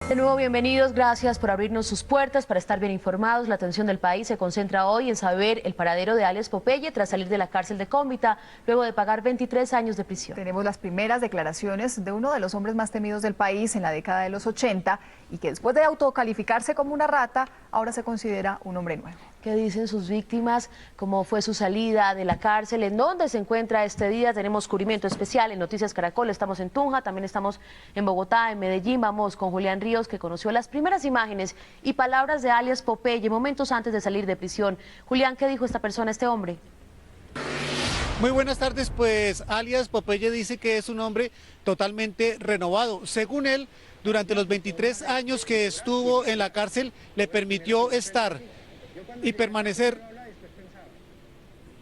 De nuevo, bienvenidos, gracias por abrirnos sus puertas para estar bien informados. La atención del país se concentra hoy en saber el paradero de alias Popeye tras salir de la cárcel de Cómbita luego de pagar 23 años de prisión. Tenemos las primeras declaraciones de uno de los hombres más temidos del país en la década de los 80 y que después de autocalificarse como una rata, ahora se considera un hombre nuevo. ¿Qué dicen sus víctimas? ¿Cómo fue su salida de la cárcel? ¿En dónde se encuentra este día? Tenemos cubrimiento especial en Noticias Caracol. Estamos en Tunja, también estamos en Bogotá, en Medellín. Vamos con Julián Ríos, que conoció las primeras imágenes y palabras de alias Popeye momentos antes de salir de prisión. Julián, ¿qué dijo esta persona, este hombre? Muy buenas tardes, pues alias Popeye dice que es un hombre totalmente renovado. Según él, durante los 23 años que estuvo en la cárcel, le permitió estar y permanecer.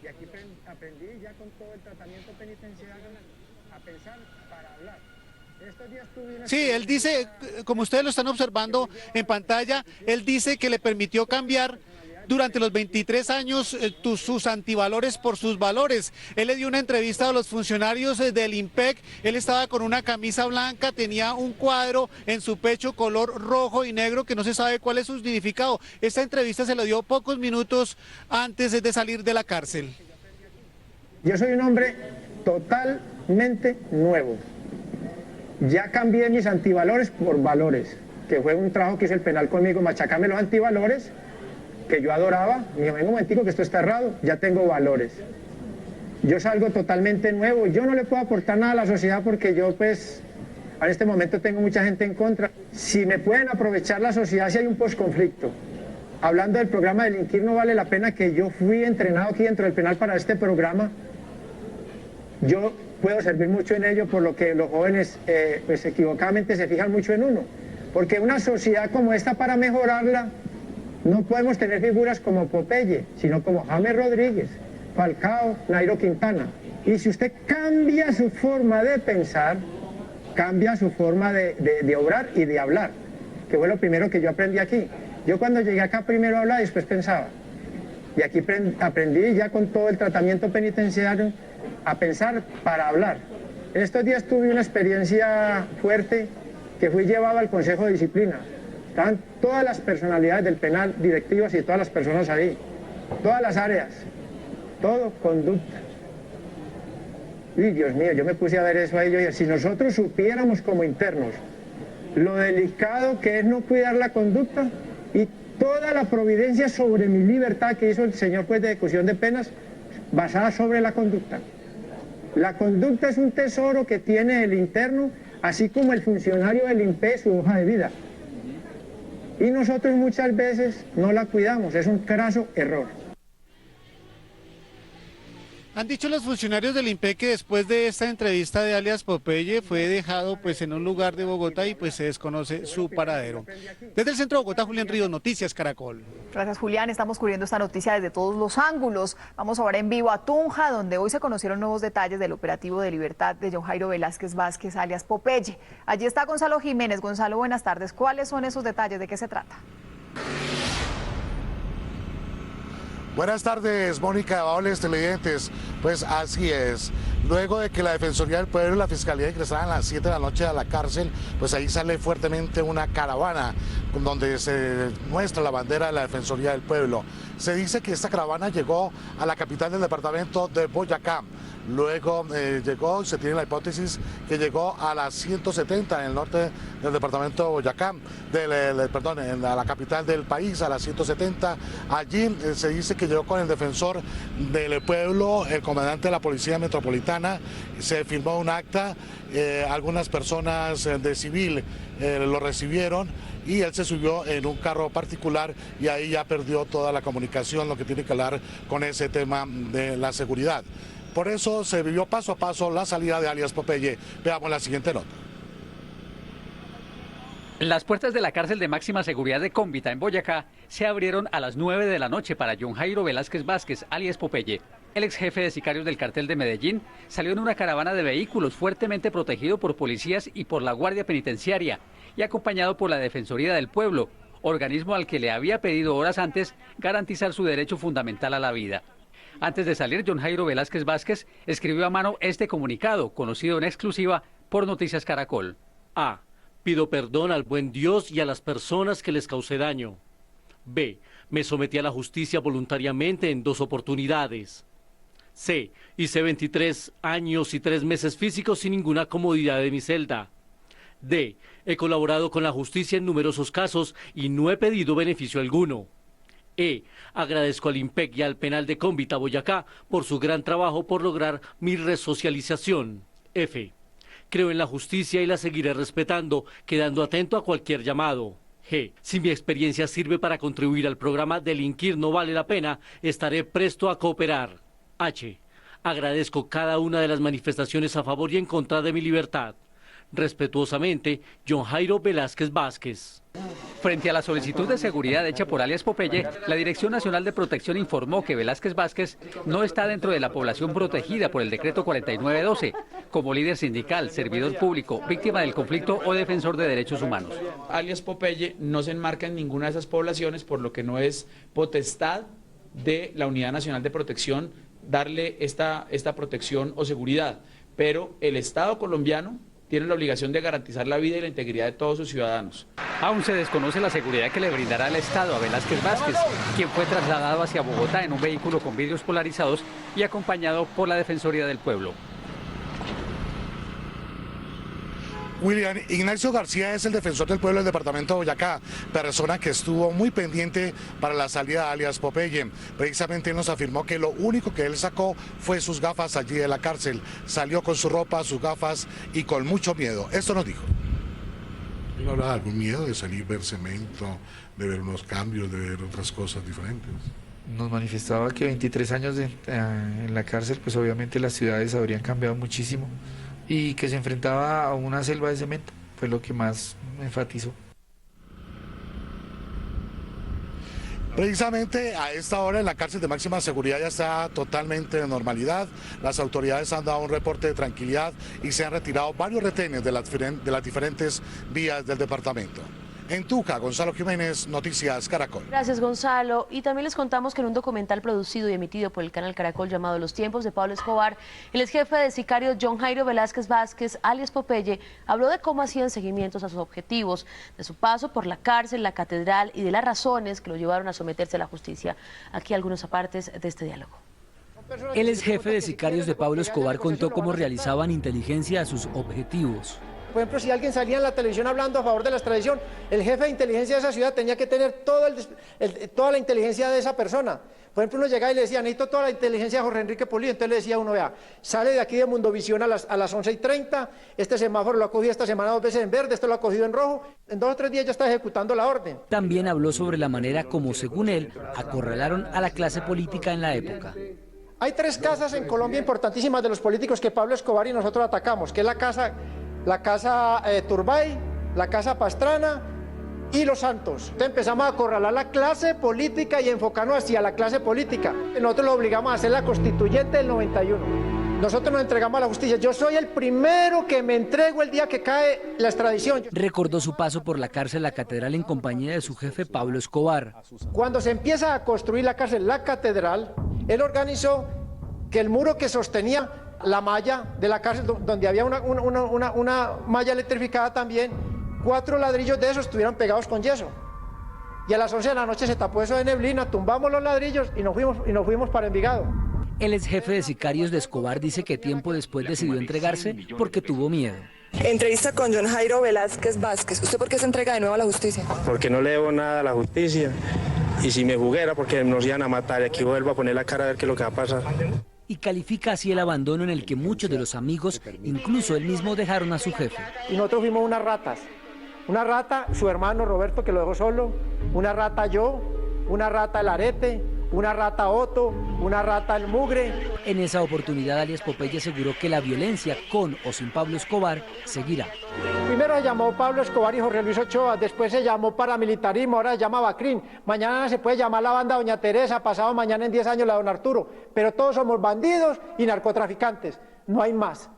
Y aquí aprendí ya con todo el tratamiento penitenciario a pensar para hablar. Estos días tuve una... Sí, él dice, como ustedes lo están observando en pantalla, él dice que le permitió cambiar durante los 23 años sus antivalores por sus valores. Él le dio una entrevista a los funcionarios del IMPEC, él estaba con una camisa blanca, tenía un cuadro en su pecho color rojo y negro que no se sabe cuál es su significado. Esta entrevista se la dio pocos minutos antes de salir de la cárcel. Yo soy un hombre totalmente nuevo. Ya cambié mis antivalores por valores, que fue un trabajo que hizo el penal conmigo, machacarme los antivalores que yo adoraba. Me dijo, venga un momentico que esto está errado, ya tengo valores. Yo salgo totalmente nuevo, yo no le puedo aportar nada a la sociedad porque yo pues en este momento tengo mucha gente en contra. Si me pueden aprovechar la sociedad si hay un posconflicto. Hablando del programa de delinquir, no vale la pena que yo fui entrenado aquí dentro del penal para este programa. Yo puedo servir mucho en ello, por lo que los jóvenes pues equivocadamente se fijan mucho en uno. Porque una sociedad como esta, para mejorarla, no podemos tener figuras como Popeye, sino como James Rodríguez, Falcao, Nairo Quintana. Y si usted cambia su forma de pensar, cambia su forma de obrar y de hablar, que fue lo primero que yo aprendí aquí. Yo cuando llegué acá primero hablaba y después pensaba. Y aquí aprendí ya con todo el tratamiento penitenciario a pensar para hablar. En estos días tuve una experiencia fuerte que fui llevado al Consejo de Disciplina. Estaban todas las personalidades del penal, directivas y todas las personas ahí, todas las áreas, todo conducta. Y Dios mío, yo me puse a ver eso ahí, yo dije, si nosotros supiéramos como internos lo delicado que es no cuidar la conducta y toda la providencia sobre mi libertad que hizo el señor juez de ejecución de penas basada sobre la conducta. La conducta es un tesoro que tiene el interno, así como el funcionario del INPE su hoja de vida. Y nosotros muchas veces no la cuidamos, es un craso error. Han dicho los funcionarios del IMPEC que después de esta entrevista de alias Popeye fue dejado pues en un lugar de Bogotá y pues se desconoce su paradero. Desde el centro de Bogotá, Julián Ríos, Noticias Caracol. Gracias, Julián. Estamos cubriendo esta noticia desde todos los ángulos. Vamos ahora en vivo a Tunja, donde hoy se conocieron nuevos detalles del operativo de libertad de John Jairo Velázquez Vázquez, alias Popeye. Allí está Gonzalo Jiménez. Gonzalo, buenas tardes. ¿Cuáles son esos detalles? ¿De qué se trata? Buenas tardes, Mónica, amables televidentes. Pues así es. Luego de que la Defensoría del Pueblo y la Fiscalía ingresaran a las 7 de la noche a la cárcel, pues ahí sale fuertemente una caravana donde se muestra la bandera de la Defensoría del Pueblo. Se dice que esta caravana llegó a la capital del departamento de Boyacá. Luego llegó, se tiene la hipótesis que llegó a las 170 en el norte del departamento de Boyacá, en la capital del país, a las 170. Allí se dice que llegó con el defensor del pueblo, el comandante de la Policía Metropolitana. Se firmó un acta, algunas personas de civil lo recibieron y él se subió en un carro particular y ahí ya perdió toda la comunicación, lo que tiene que hablar con ese tema de la seguridad. Por eso se vivió paso a paso la salida de alias Popeye. Veamos la siguiente nota. Las puertas de la cárcel de máxima seguridad de Cómbita, en Boyacá, se abrieron a las 9 de la noche para John Jairo Velázquez Vázquez, alias Popeye. El ex jefe de sicarios del cartel de Medellín salió en una caravana de vehículos fuertemente protegido por policías y por la Guardia Penitenciaria y acompañado por la Defensoría del Pueblo, organismo al que le había pedido horas antes garantizar su derecho fundamental a la vida. Antes de salir, John Jairo Velázquez Vázquez escribió a mano este comunicado, conocido en exclusiva por Noticias Caracol. A. Pido perdón al buen Dios y a las personas que les causé daño. B. Me sometí a la justicia voluntariamente en 2 oportunidades. C. Hice 23 años y 3 meses físicos sin ninguna comodidad de mi celda. D. He colaborado con la justicia en numerosos casos y no he pedido beneficio alguno. E. Agradezco al IMPEC y al Penal de Cómbita, Boyacá, por su gran trabajo por lograr mi resocialización. F. Creo en la justicia y la seguiré respetando, quedando atento a cualquier llamado. G. Si mi experiencia sirve para contribuir al programa Delinquir no vale la pena, estaré presto a cooperar. H. Agradezco cada una de las manifestaciones a favor y en contra de mi libertad. Respetuosamente, John Jairo Velásquez Vázquez. Frente a la solicitud de seguridad hecha por alias Popeye, la Dirección Nacional de Protección informó que Velásquez Vázquez no está dentro de la población protegida por el decreto 4912, como líder sindical, servidor público, víctima del conflicto o defensor de derechos humanos. Alias Popeye no se enmarca en ninguna de esas poblaciones, por lo que no es potestad de la Unidad Nacional de Protección darle esta protección o seguridad, pero el Estado colombiano tiene la obligación de garantizar la vida y la integridad de todos sus ciudadanos. Aún se desconoce la seguridad que le brindará el Estado a Velásquez Vázquez, quien fue trasladado hacia Bogotá en un vehículo con vidrios polarizados y acompañado por la Defensoría del Pueblo. William, Ignacio García es el defensor del pueblo del departamento de Boyacá, persona que estuvo muy pendiente para la salida de alias Popeye. Precisamente él nos afirmó que lo único que él sacó fue sus gafas allí de la cárcel. Salió con su ropa, sus gafas y con mucho miedo. Esto nos dijo. ¿No hablaba de algún miedo de salir, ver cemento, de ver unos cambios, de ver otras cosas diferentes? Nos manifestaba que 23 años en la cárcel, pues obviamente las ciudades habrían cambiado muchísimo y que se enfrentaba a una selva de cemento, fue lo que más me enfatizó. Precisamente a esta hora en la cárcel de máxima seguridad ya está totalmente de normalidad. Las autoridades han dado un reporte de tranquilidad y se han retirado varios retenes de las diferentes vías del departamento. En Tunja, Gonzalo Jiménez, Noticias Caracol. Gracias, Gonzalo. Y también les contamos que en un documental producido y emitido por el canal Caracol llamado Los tiempos de Pablo Escobar, el exjefe de sicarios John Jairo Velásquez Vázquez, alias Popeye, habló de cómo hacían seguimientos a sus objetivos, de su paso por la cárcel, la catedral y de las razones que lo llevaron a someterse a la justicia. Aquí algunos apartes de este diálogo. El exjefe de sicarios de Pablo Escobar contó cómo realizaban inteligencia a sus objetivos. Por ejemplo, si alguien salía en la televisión hablando a favor de la extradición, el jefe de inteligencia de esa ciudad tenía que tener toda la inteligencia de esa persona. Por ejemplo, uno llegaba y le decía, necesito toda la inteligencia de Jorge Enrique Pulido. Entonces le decía a uno, vea, sale de aquí de Mundovisión a las 11:30, este semáforo lo ha cogido esta semana 2 veces en verde, esto lo ha cogido en rojo, en 2 o 3 días ya está ejecutando la orden. También habló sobre la manera como, según él, acorralaron a la clase política en la época. Hay 3 casas en Colombia importantísimas de los políticos que Pablo Escobar y nosotros atacamos, que es la casa Turbay, la casa Pastrana y Los Santos. Entonces empezamos a acorralar la clase política y enfocarnos hacia la clase política. Nosotros lo obligamos a hacer la constituyente del 91. Nosotros nos entregamos a la justicia. Yo soy el primero que me entrego el día que cae la extradición. Recordó su paso por la cárcel La Catedral en compañía de su jefe Pablo Escobar. Cuando se empieza a construir la cárcel La Catedral, él organizó que el muro que sostenía la malla de la cárcel, donde había una malla electrificada también, 4 ladrillos de esos estuvieron pegados con yeso. Y a las 11 de la noche se tapó eso de neblina, tumbamos los ladrillos y nos fuimos para Envigado. El ex jefe de sicarios de Escobar dice que tiempo después decidió entregarse porque tuvo miedo. Entrevista con John Jairo Velásquez Vázquez. ¿Usted por qué se entrega de nuevo a la justicia? Porque no le debo nada a la justicia. Y si me juguera, porque nos iban a matar. Y aquí vuelvo a poner la cara a ver qué es lo que va a pasar. Y califica así el abandono en el que muchos de los amigos, incluso él mismo, dejaron a su jefe. Y nosotros fuimos unas ratas. Una rata, su hermano Roberto, que lo dejó solo. Una rata yo, una rata el Arete, una rata Otto, una rata el Mugre. En esa oportunidad, alias Popeye aseguró que la violencia, con o sin Pablo Escobar, seguirá. Primero se llamó Pablo Escobar y Jorge Luis Ochoa, después se llamó paramilitarismo, ahora se llama Bacrín. Mañana se puede llamar la banda Doña Teresa, pasado mañana en 10 años la Don Arturo. Pero todos somos bandidos y narcotraficantes, no hay más.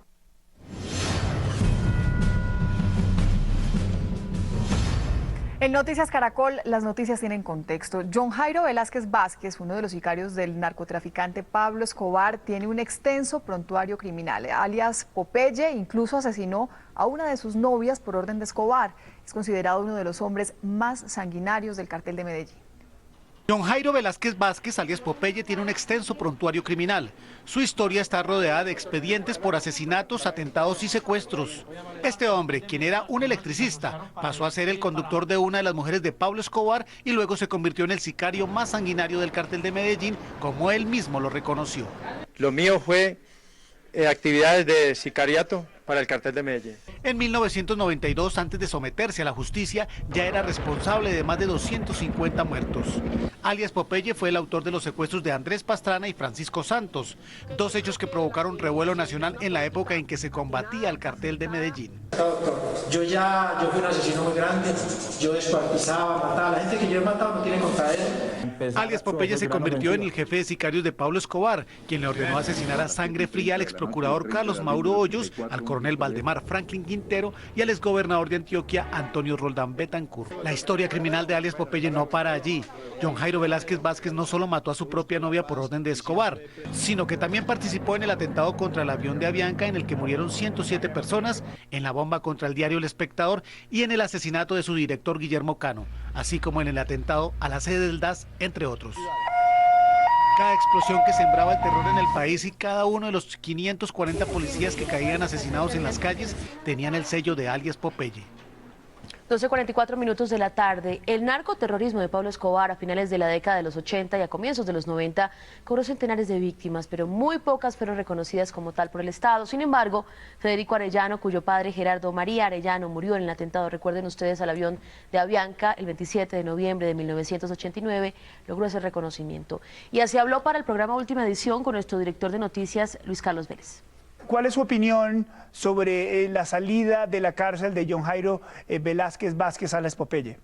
En Noticias Caracol, las noticias tienen contexto. John Jairo Velásquez Vázquez, uno de los sicarios del narcotraficante Pablo Escobar, tiene un extenso prontuario criminal. Alias Popeye incluso asesinó a una de sus novias por orden de Escobar. Es considerado uno de los hombres más sanguinarios del cartel de Medellín. John Jairo Velázquez Vázquez, alias Popeye, tiene un extenso prontuario criminal. Su historia está rodeada de expedientes por asesinatos, atentados y secuestros. Este hombre, quien era un electricista, pasó a ser el conductor de una de las mujeres de Pablo Escobar y luego se convirtió en el sicario más sanguinario del cartel de Medellín, como él mismo lo reconoció. Lo mío fue actividades de sicariato para el cartel de Medellín. En 1992, antes de someterse a la justicia, ya era responsable de más de 250 muertos. Alias Popeye fue el autor de los secuestros de Andrés Pastrana y Francisco Santos, dos hechos que provocaron revuelo nacional en la época en que se combatía al cartel de Medellín. Yo fui un asesino muy grande, yo descuartizaba, mataba, la gente que yo he matado no tiene contra él. Alias Popeye se convirtió en el jefe de sicarios de Pablo Escobar, quien le ordenó asesinar a sangre fría al exprocurador Carlos Mauro Hoyos, al coronel Valdemar Franklin Quintero y al exgobernador de Antioquia, Antonio Roldán Betancourt. La historia criminal de alias Popeye no para allí. John Jairo Velázquez Vázquez no solo mató a su propia novia por orden de Escobar, sino que también participó en el atentado contra el avión de Avianca, en el que murieron 107 personas, en la bomba contra el diario El Espectador y en el asesinato de su director Guillermo Cano, así como en el atentado a la sede del DAS, entre otros. Cada explosión que sembraba el terror en el país y cada uno de los 540 policías que caían asesinados en las calles tenían el sello de alias Popeye. 12:44 minutos de la tarde. El narcoterrorismo de Pablo Escobar a finales de la década de los 80 y a comienzos de los 90 cobró centenares de víctimas, pero muy pocas fueron reconocidas como tal por el Estado. Sin embargo, Federico Arellano, cuyo padre Gerardo María Arellano murió en el atentado, recuerden ustedes, al avión de Avianca el 27 de noviembre de 1989, logró ese reconocimiento. Y así habló para el programa Última Edición con nuestro director de noticias, Luis Carlos Vélez. ¿Cuál es su opinión sobre la salida de la cárcel de John Jairo Velázquez Vázquez alias Popeye?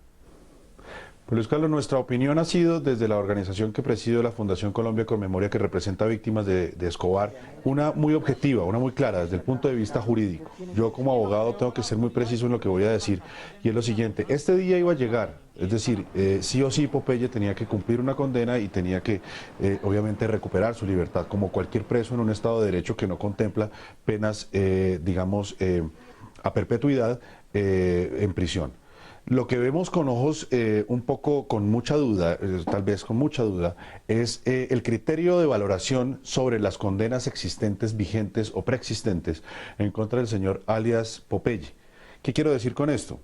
Pues Luis Carlos, nuestra opinión ha sido desde la organización que presido, la Fundación Colombia con Memoria, que representa víctimas de Escobar, una muy objetiva, una muy clara desde el punto de vista jurídico. Yo como abogado tengo que ser muy preciso en lo que voy a decir, y es lo siguiente: este día iba a llegar, es decir, sí o sí Popeye tenía que cumplir una condena y tenía que obviamente recuperar su libertad, como cualquier preso en un Estado de Derecho que no contempla penas, digamos, a perpetuidad en prisión. Lo que vemos con ojos un poco con mucha duda, tal vez con mucha duda, es el criterio de valoración sobre las condenas existentes, vigentes o preexistentes en contra del señor alias Popeye. ¿Qué quiero decir con esto?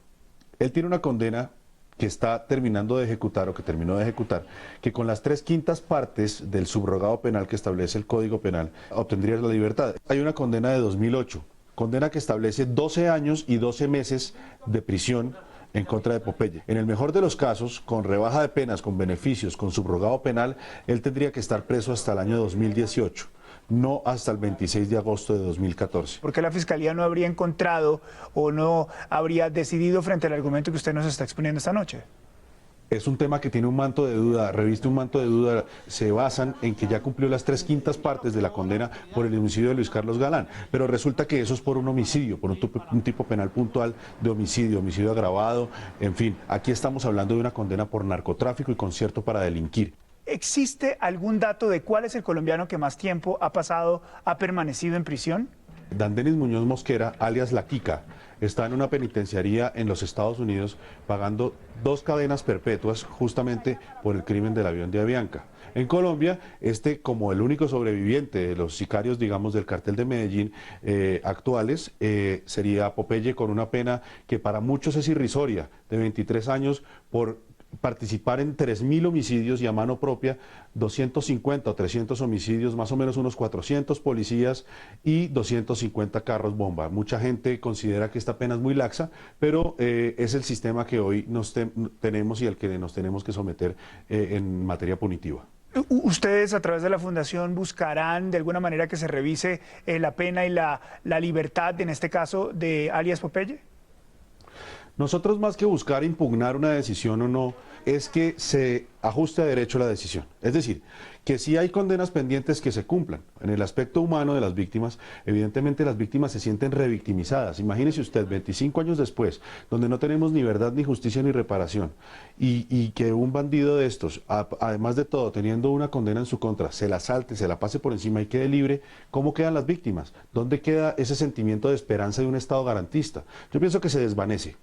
Él tiene una condena que está terminando de ejecutar o que terminó de ejecutar, que con las 3/5 partes del subrogado penal que establece el Código Penal obtendría la libertad. Hay una condena de 2008, condena que establece 12 años y 12 meses de prisión en contra de Popeye. En el mejor de los casos, con rebaja de penas, con beneficios, con subrogado penal, él tendría que estar preso hasta el año 2018, no hasta el 26 de agosto de 2014. ¿Por qué la Fiscalía no habría encontrado o no habría decidido frente al argumento que usted nos está exponiendo esta noche? Es un tema que tiene un manto de duda, reviste un manto de duda, se basan en que ya cumplió las 3/5 partes de la condena por el homicidio de Luis Carlos Galán, pero resulta que eso es por un homicidio, por un tipo penal puntual de homicidio, homicidio agravado, en fin, aquí estamos hablando de una condena por narcotráfico y concierto para delinquir. ¿Existe algún dato de cuál es el colombiano que más tiempo ha permanecido en prisión? Dandenis Muñoz Mosquera, alias La Quica, está en una penitenciaría en los Estados Unidos pagando 2 cadenas perpetuas justamente por el crimen del avión de Avianca. En Colombia, como el único sobreviviente de los sicarios, digamos, del cartel de Medellín actuales, sería Popeye, con una pena que para muchos es irrisoria, de 23 años por participar en 3.000 homicidios y a mano propia 250 o 300 homicidios, más o menos unos 400 policías y 250 carros bomba. Mucha gente considera que esta pena es muy laxa, pero es el sistema que hoy tenemos y al que nos tenemos que someter en materia punitiva. ¿Ustedes a través de la Fundación buscarán de alguna manera que se revise la pena y la libertad, en este caso, de alias Popeye? Nosotros, más que buscar impugnar una decisión o no, es que se ajuste a derecho la decisión. Es decir, que si hay condenas pendientes que se cumplan. En el aspecto humano de las víctimas, evidentemente las víctimas se sienten revictimizadas. Imagínese usted, 25 años después, donde no tenemos ni verdad, ni justicia, ni reparación, y que un bandido de estos, además de todo, teniendo una condena en su contra, se la salte, se la pase por encima y quede libre, ¿cómo quedan las víctimas? ¿Dónde queda ese sentimiento de esperanza de un Estado garantista? Yo pienso que se desvanece.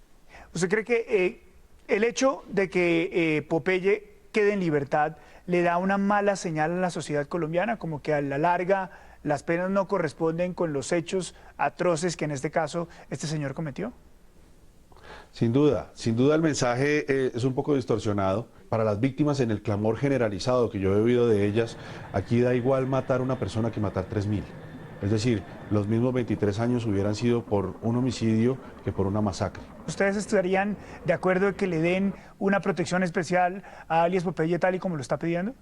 ¿Usted cree que el hecho de que Popeye quede en libertad le da una mala señal a la sociedad colombiana, como que a la larga las penas no corresponden con los hechos atroces que en este caso este señor cometió? Sin duda el mensaje es un poco distorsionado. Para las víctimas, en el clamor generalizado que yo he oído de ellas, aquí da igual matar a una persona que matar 3.000. Es decir, los mismos 23 años hubieran sido por un homicidio que por una masacre. ¿Ustedes estarían de acuerdo en que le den una protección especial a alias Popeye tal y como lo está pidiendo?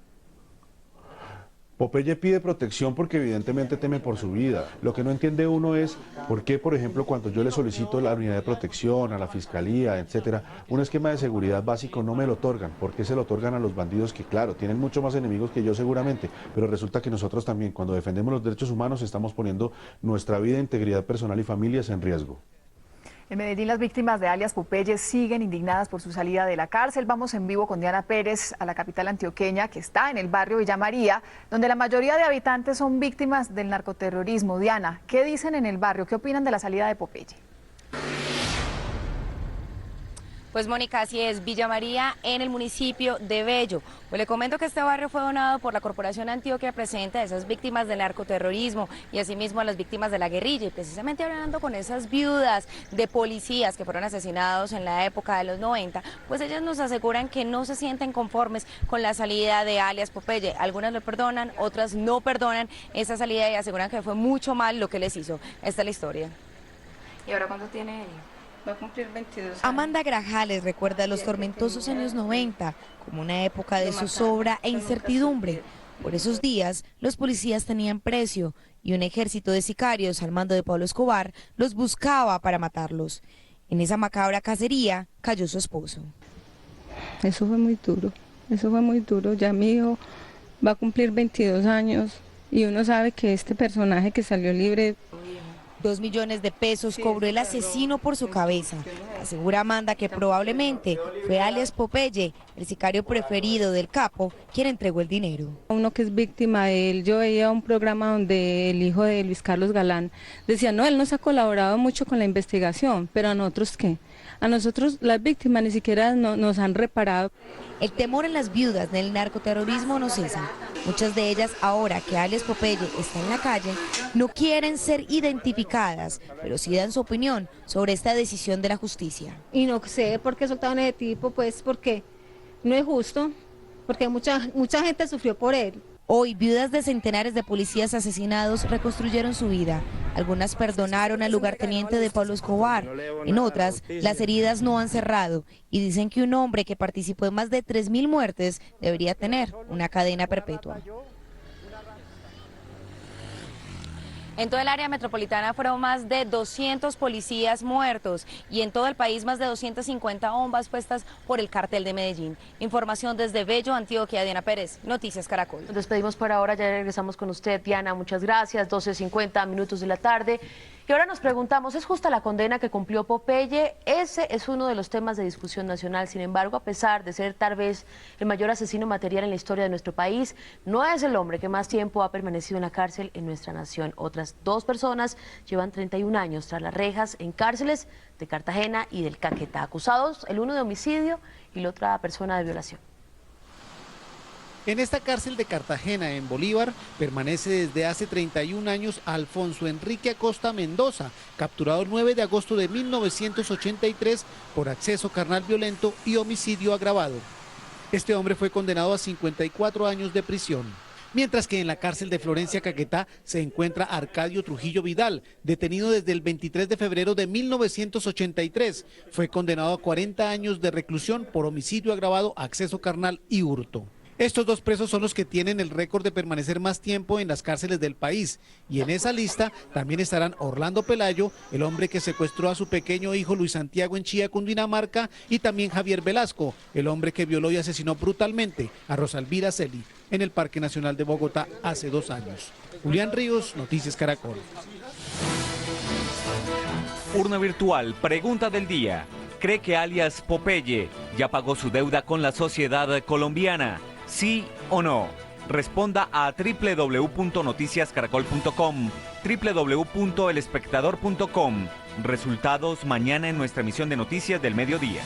Popeye pide protección porque evidentemente teme por su vida. Lo que no entiende uno es por qué, por ejemplo, cuando yo le solicito la unidad de protección, a la fiscalía, etcétera, un esquema de seguridad básico no me lo otorgan. ¿Por qué se lo otorgan a los bandidos que, claro, tienen mucho más enemigos que yo seguramente? Pero resulta que nosotros también, cuando defendemos los derechos humanos, estamos poniendo nuestra vida, integridad personal y familias en riesgo. En Medellín, las víctimas de alias Popeye siguen indignadas por su salida de la cárcel. Vamos en vivo con Diana Pérez a la capital antioqueña, que está en el barrio Villa María, donde la mayoría de habitantes son víctimas del narcoterrorismo. Diana, ¿qué dicen en el barrio? ¿Qué opinan de la salida de Popeye? Pues Mónica, así es, Villa María en el municipio de Bello. Pues le comento que este barrio fue donado por la Corporación Antioquia Presente a esas víctimas del narcoterrorismo y asimismo a las víctimas de la guerrilla. Y precisamente hablando con esas viudas de policías que fueron asesinados en la época de los 90, pues ellas nos aseguran que no se sienten conformes con la salida de alias Popeye. Algunas lo perdonan, otras no perdonan esa salida y aseguran que fue mucho mal lo que les hizo. Esta es la historia. ¿Y ahora cuánto tiene ella? Va a cumplir 22 años. Amanda Grajales recuerda los tormentosos años 90 como una época de zozobra e incertidumbre. Por esos días, los policías tenían precio y un ejército de sicarios al mando de Pablo Escobar los buscaba para matarlos. En esa macabra cacería cayó su esposo. Eso fue muy duro. Ya mi hijo va a cumplir 22 años y uno sabe que este personaje que salió libre... 2 millones de pesos cobró el asesino por su cabeza. Asegura Amanda que probablemente fue alias Popeye, el sicario preferido del capo, quien entregó el dinero. Uno que es víctima de él, yo veía un programa donde el hijo de Luis Carlos Galán decía, no, él nos ha colaborado mucho con la investigación, pero ¿a nosotros qué? A nosotros las víctimas ni siquiera nos han reparado. El temor en las viudas del narcoterrorismo no cesa. Muchas de ellas, ahora que alias Popeye está en la calle, no quieren ser identificadas, pero sí dan su opinión sobre esta decisión de la justicia. Y no sé por qué soltaron a ese tipo, pues porque no es justo, porque mucha gente sufrió por él. Hoy, viudas de centenares de policías asesinados reconstruyeron su vida. Algunas perdonaron al lugarteniente de Pablo Escobar. En otras, las heridas no han cerrado y dicen que un hombre que participó en más de 3.000 muertes debería tener una cadena perpetua. En todo el área metropolitana fueron más de 200 policías muertos y en todo el país más de 250 bombas puestas por el Cartel de Medellín. Información desde Bello, Antioquia. Diana Pérez, Noticias Caracol. Nos despedimos por ahora, ya regresamos con usted, Diana. Muchas gracias. 12:50 minutos de la tarde. Y ahora nos preguntamos, ¿es justa la condena que cumplió Popeye? Ese es uno de los temas de discusión nacional. Sin embargo, a pesar de ser tal vez el mayor asesino material en la historia de nuestro país, no es el hombre que más tiempo ha permanecido en la cárcel en nuestra nación. Otras 2 personas llevan 31 años tras las rejas en cárceles de Cartagena y del Caquetá, acusados el uno de homicidio y la otra persona de violación. En esta cárcel de Cartagena, en Bolívar, permanece desde hace 31 años Alfonso Enrique Acosta Mendoza, capturado el 9 de agosto de 1983 por acceso carnal violento y homicidio agravado. Este hombre fue condenado a 54 años de prisión. Mientras que en la cárcel de Florencia, Caquetá, se encuentra Arcadio Trujillo Vidal, detenido desde el 23 de febrero de 1983. Fue condenado a 40 años de reclusión por homicidio agravado, acceso carnal y hurto. Estos dos presos son los que tienen el récord de permanecer más tiempo en las cárceles del país. Y en esa lista también estarán Orlando Pelayo, el hombre que secuestró a su pequeño hijo Luis Santiago en Chía, Cundinamarca, y también Javier Velasco, el hombre que violó y asesinó brutalmente a Rosalvira Celi en el Parque Nacional de Bogotá hace 2 años. Julián Ríos, Noticias Caracol. Urna virtual, pregunta del día. ¿Cree que alias Popeye ya pagó su deuda con la sociedad colombiana? ¿Sí o no? Responda a www.noticiascaracol.com, www.elespectador.com. Resultados mañana en nuestra emisión de Noticias del Mediodía.